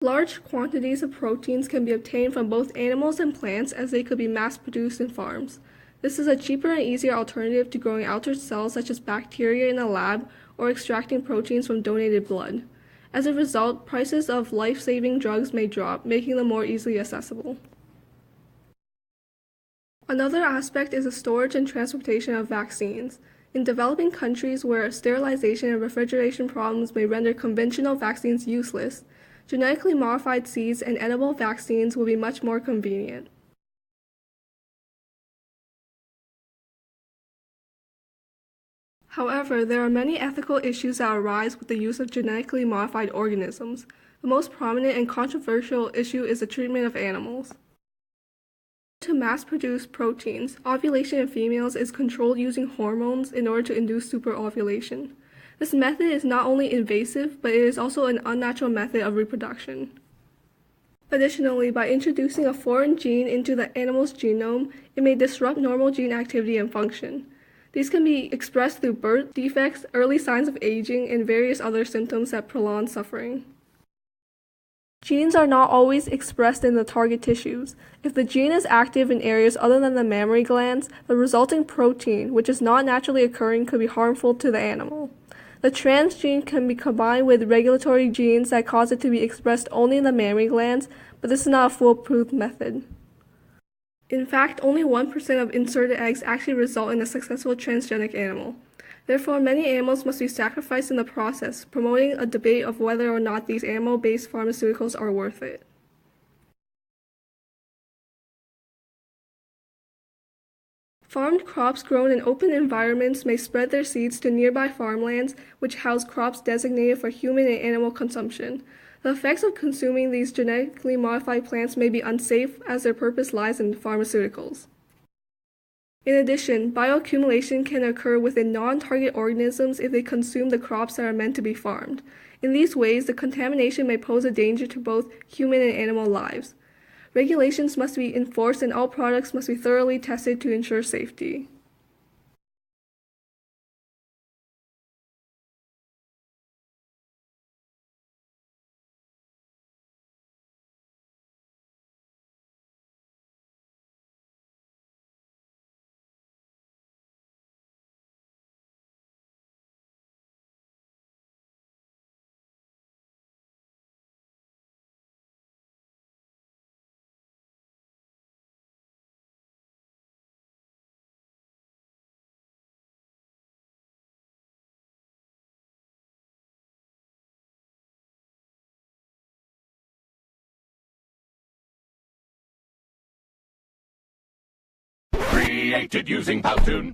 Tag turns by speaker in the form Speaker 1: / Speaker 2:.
Speaker 1: Large quantities of proteins can be obtained from both animals and plants, as they could be mass-produced in farms. This is a cheaper and easier alternative to growing altered cells such as bacteria in a lab or extracting proteins from donated blood. As a result, prices of life-saving drugs may drop, making them more easily accessible. Another aspect is the storage and transportation of vaccines. In developing countries where sterilization and refrigeration problems may render conventional vaccines useless, genetically modified seeds and edible vaccines will be much more convenient. However, there are many ethical issues that arise with the use of genetically modified organisms. The most prominent and controversial issue is the treatment of animals. To mass-produce proteins, ovulation in females is controlled using hormones in order to induce superovulation. This method is not only invasive, but it is also an unnatural method of reproduction. Additionally, by introducing a foreign gene into the animal's genome, it may disrupt normal gene activity and function. These can be expressed through birth defects, early signs of aging, and various other symptoms that prolong suffering. Genes are not always expressed in the target tissues. If the gene is active in areas other than the mammary glands, the resulting protein, which is not naturally occurring, could be harmful to the animal. The transgene can be combined with regulatory genes that cause it to be expressed only in the mammary glands, but this is not a foolproof method. In fact, only 1% of inserted eggs actually result in a successful transgenic animal. Therefore, many animals must be sacrificed in the process, promoting a debate of whether or not these animal-based pharmaceuticals are worth it. Farmed crops grown in open environments may spread their seeds to nearby farmlands, which house crops designated for human and animal consumption. The effects of consuming these genetically modified plants may be unsafe, as their purpose lies in pharmaceuticals. In addition, bioaccumulation can occur within non-target organisms if they consume the crops that are meant to be farmed. In these ways, the contamination may pose a danger to both human and animal lives. Regulations must be enforced and all products must be thoroughly tested to ensure safety.
Speaker 2: Created using Powtoon.